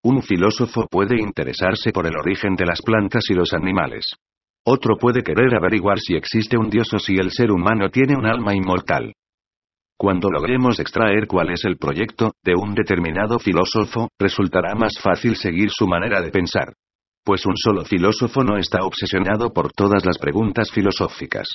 Un filósofo puede interesarse por el origen de las plantas y los animales. Otro puede querer averiguar si existe un Dios o si el ser humano tiene un alma inmortal. Cuando logremos extraer cuál es el proyecto de un determinado filósofo, resultará más fácil seguir su manera de pensar. Pues un solo filósofo no está obsesionado por todas las preguntas filosóficas.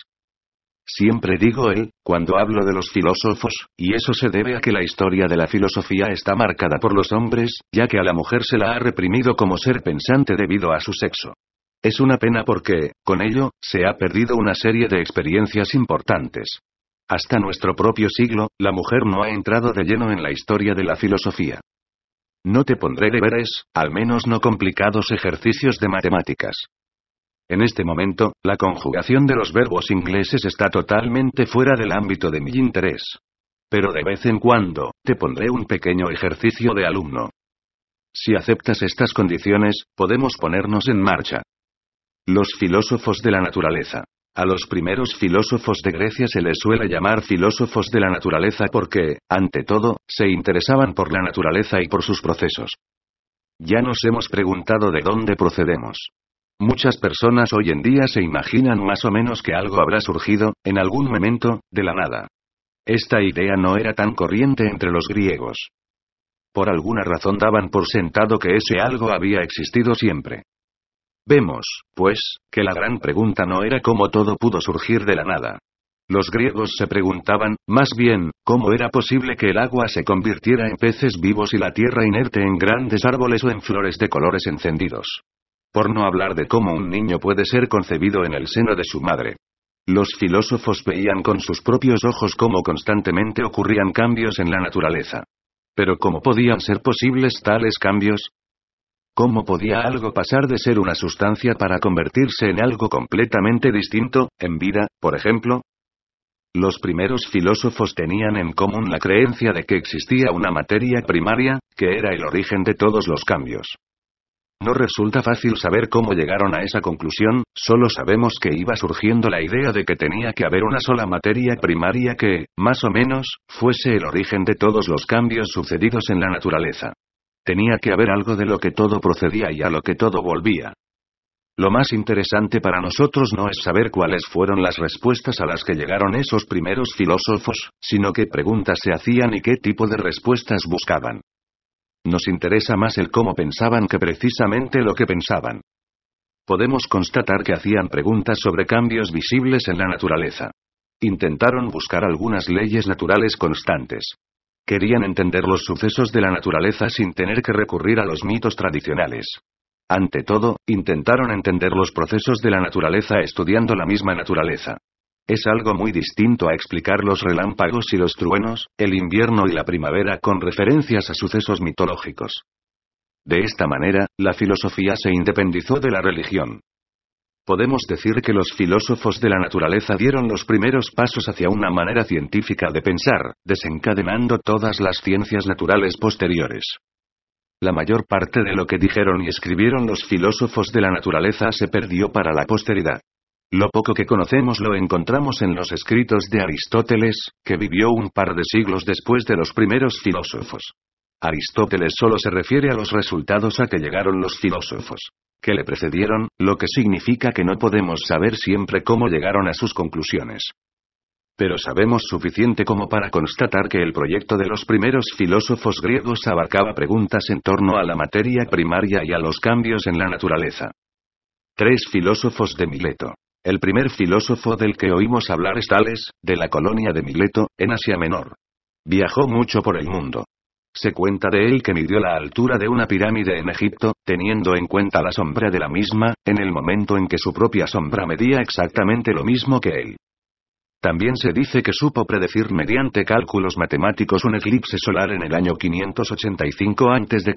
Siempre digo él, cuando hablo de los filósofos, y eso se debe a que la historia de la filosofía está marcada por los hombres, ya que a la mujer se la ha reprimido como ser pensante debido a su sexo. Es una pena porque, con ello, se ha perdido una serie de experiencias importantes. Hasta nuestro propio siglo, la mujer no ha entrado de lleno en la historia de la filosofía. No te pondré deberes, al menos no complicados ejercicios de matemáticas. En este momento, la conjugación de los verbos ingleses está totalmente fuera del ámbito de mi interés. Pero de vez en cuando, te pondré un pequeño ejercicio de alumno. Si aceptas estas condiciones, podemos ponernos en marcha. Los filósofos de la naturaleza. A los primeros filósofos de Grecia se les suele llamar filósofos de la naturaleza porque, ante todo, se interesaban por la naturaleza y por sus procesos. Ya nos hemos preguntado de dónde procedemos. Muchas personas hoy en día se imaginan más o menos que algo habrá surgido, en algún momento, de la nada. Esta idea no era tan corriente entre los griegos. Por alguna razón daban por sentado que ese algo había existido siempre. Vemos, pues, que la gran pregunta no era cómo todo pudo surgir de la nada. Los griegos se preguntaban, más bien, cómo era posible que el agua se convirtiera en peces vivos y la tierra inerte en grandes árboles o en flores de colores encendidos. Por no hablar de cómo un niño puede ser concebido en el seno de su madre. Los filósofos veían con sus propios ojos cómo constantemente ocurrían cambios en la naturaleza. Pero ¿cómo podían ser posibles tales cambios? ¿Cómo podía algo pasar de ser una sustancia para convertirse en algo completamente distinto, en vida, por ejemplo? Los primeros filósofos tenían en común la creencia de que existía una materia primaria, que era el origen de todos los cambios. No resulta fácil saber cómo llegaron a esa conclusión, solo sabemos que iba surgiendo la idea de que tenía que haber una sola materia primaria que, más o menos, fuese el origen de todos los cambios sucedidos en la naturaleza. Tenía que haber algo de lo que todo procedía y a lo que todo volvía. Lo más interesante para nosotros no es saber cuáles fueron las respuestas a las que llegaron esos primeros filósofos, sino qué preguntas se hacían y qué tipo de respuestas buscaban. Nos interesa más el cómo pensaban que precisamente lo que pensaban. Podemos constatar que hacían preguntas sobre cambios visibles en la naturaleza. Intentaron buscar algunas leyes naturales constantes. Querían entender los sucesos de la naturaleza sin tener que recurrir a los mitos tradicionales. Ante todo, intentaron entender los procesos de la naturaleza estudiando la misma naturaleza. Es algo muy distinto a explicar los relámpagos y los truenos, el invierno y la primavera con referencias a sucesos mitológicos. De esta manera, la filosofía se independizó de la religión. Podemos decir que los filósofos de la naturaleza dieron los primeros pasos hacia una manera científica de pensar, desencadenando todas las ciencias naturales posteriores. La mayor parte de lo que dijeron y escribieron los filósofos de la naturaleza se perdió para la posteridad. Lo poco que conocemos lo encontramos en los escritos de Aristóteles, que vivió un par de siglos después de los primeros filósofos. Aristóteles solo se refiere a los resultados a que llegaron los filósofos que le precedieron, lo que significa que no podemos saber siempre cómo llegaron a sus conclusiones. Pero sabemos suficiente como para constatar que el proyecto de los primeros filósofos griegos abarcaba preguntas en torno a la materia primaria y a los cambios en la naturaleza. 3 filósofos de Mileto. El primer filósofo del que oímos hablar es Tales, de la colonia de Mileto, en Asia Menor. Viajó mucho por el mundo. Se cuenta de él que midió la altura de una pirámide en Egipto, teniendo en cuenta la sombra de la misma, en el momento en que su propia sombra medía exactamente lo mismo que él. También se dice que supo predecir mediante cálculos matemáticos un eclipse solar en el año 585 a.C.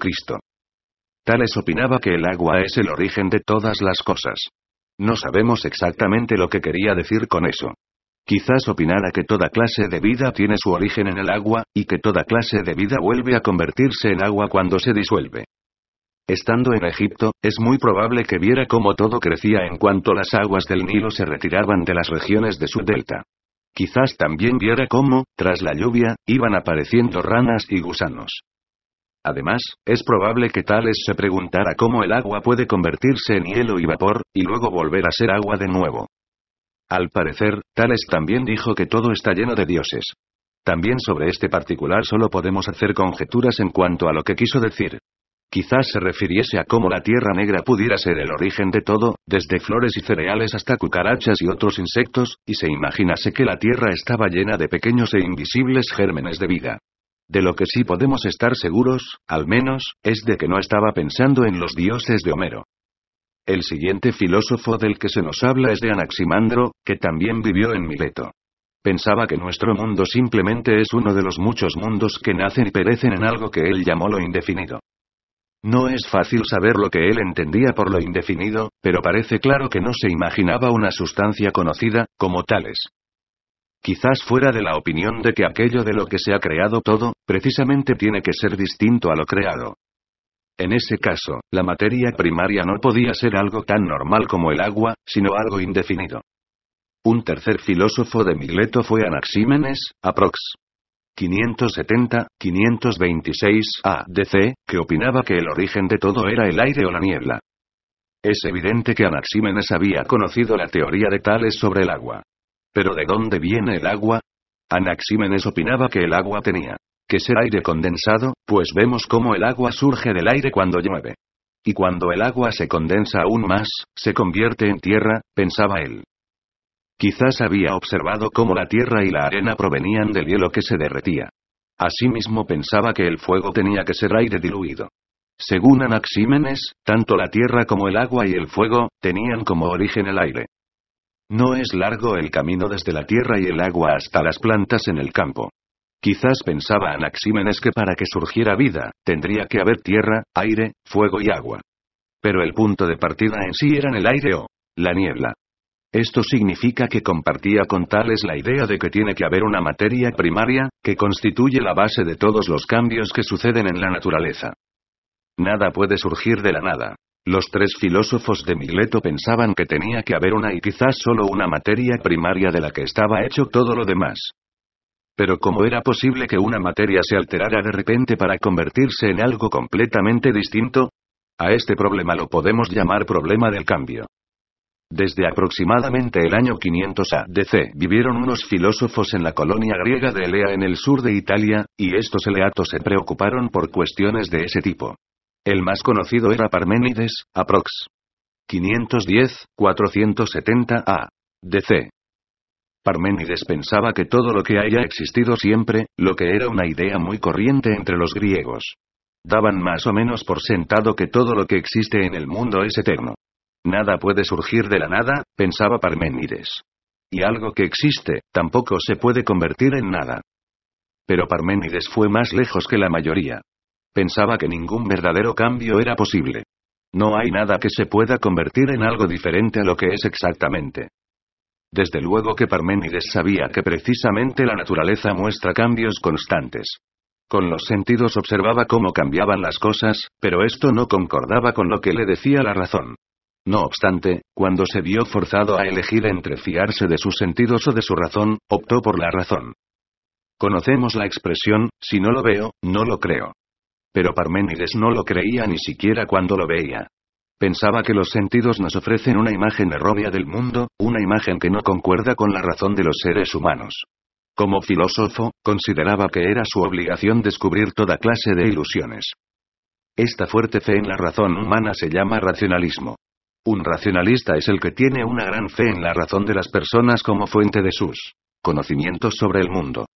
Tales opinaba que el agua es el origen de todas las cosas. No sabemos exactamente lo que quería decir con eso. Quizás opinara que toda clase de vida tiene su origen en el agua, y que toda clase de vida vuelve a convertirse en agua cuando se disuelve. Estando en Egipto, es muy probable que viera cómo todo crecía en cuanto las aguas del Nilo se retiraban de las regiones de su delta. Quizás también viera cómo, tras la lluvia, iban apareciendo ranas y gusanos. Además, es probable que Tales se preguntara cómo el agua puede convertirse en hielo y vapor, y luego volver a ser agua de nuevo. Al parecer, Tales también dijo que todo está lleno de dioses. También sobre este particular solo podemos hacer conjeturas en cuanto a lo que quiso decir. Quizás se refiriese a cómo la Tierra Negra pudiera ser el origen de todo, desde flores y cereales hasta cucarachas y otros insectos, y se imaginase que la Tierra estaba llena de pequeños e invisibles gérmenes de vida. De lo que sí podemos estar seguros, al menos, es de que no estaba pensando en los dioses de Homero. El siguiente filósofo del que se nos habla es de Anaximandro, que también vivió en Mileto. Pensaba que nuestro mundo simplemente es uno de los muchos mundos que nacen y perecen en algo que él llamó lo indefinido. No es fácil saber lo que él entendía por lo indefinido, pero parece claro que no se imaginaba una sustancia conocida, como tales. Quizás fuera de la opinión de que aquello de lo que se ha creado todo, precisamente tiene que ser distinto a lo creado. En ese caso, la materia primaria no podía ser algo tan normal como el agua, sino algo indefinido. Un tercer filósofo de Mileto fue Anaxímenes, aprox. 570-526 a.D.C., que opinaba que el origen de todo era el aire o la niebla. Es evidente que Anaxímenes había conocido la teoría de Tales sobre el agua. ¿Pero de dónde viene el agua? Anaxímenes opinaba que el agua tenía que ser aire condensado, pues vemos cómo el agua surge del aire cuando llueve. Y cuando el agua se condensa aún más, se convierte en tierra, pensaba él. Quizás había observado cómo la tierra y la arena provenían del hielo que se derretía. Asimismo pensaba que el fuego tenía que ser aire diluido. Según Anaxímenes, tanto la tierra como el agua y el fuego, tenían como origen el aire. No es largo el camino desde la tierra y el agua hasta las plantas en el campo. Quizás pensaba Anaxímenes que para que surgiera vida, tendría que haber tierra, aire, fuego y agua. Pero el punto de partida en sí eran el aire o la niebla. Esto significa que compartía con Tales la idea de que tiene que haber una materia primaria, que constituye la base de todos los cambios que suceden en la naturaleza. Nada puede surgir de la nada. Los tres filósofos de Mileto pensaban que tenía que haber una y quizás solo una materia primaria de la que estaba hecho todo lo demás. Pero ¿cómo era posible que una materia se alterara de repente para convertirse en algo completamente distinto? A este problema lo podemos llamar problema del cambio. Desde aproximadamente el año 500 a.D.C. vivieron unos filósofos en la colonia griega de Elea en el sur de Italia, y estos eleatos se preocuparon por cuestiones de ese tipo. El más conocido era Parménides, aprox. 510-470 a.D.C. Parménides pensaba que todo lo que haya existido siempre, lo que era una idea muy corriente entre los griegos. Daban más o menos por sentado que todo lo que existe en el mundo es eterno. Nada puede surgir de la nada, pensaba Parménides. Y algo que existe, tampoco se puede convertir en nada. Pero Parménides fue más lejos que la mayoría. Pensaba que ningún verdadero cambio era posible. No hay nada que se pueda convertir en algo diferente a lo que es exactamente. Desde luego que Parménides sabía que precisamente la naturaleza muestra cambios constantes. Con los sentidos observaba cómo cambiaban las cosas, pero esto no concordaba con lo que le decía la razón. No obstante, cuando se vio forzado a elegir entre fiarse de sus sentidos o de su razón, optó por la razón. Conocemos la expresión, si no lo veo, no lo creo. Pero Parménides no lo creía ni siquiera cuando lo veía. Pensaba que los sentidos nos ofrecen una imagen errónea del mundo, una imagen que no concuerda con la razón de los seres humanos. Como filósofo, consideraba que era su obligación descubrir toda clase de ilusiones. Esta fuerte fe en la razón humana se llama racionalismo. Un racionalista es el que tiene una gran fe en la razón de las personas como fuente de sus conocimientos sobre el mundo.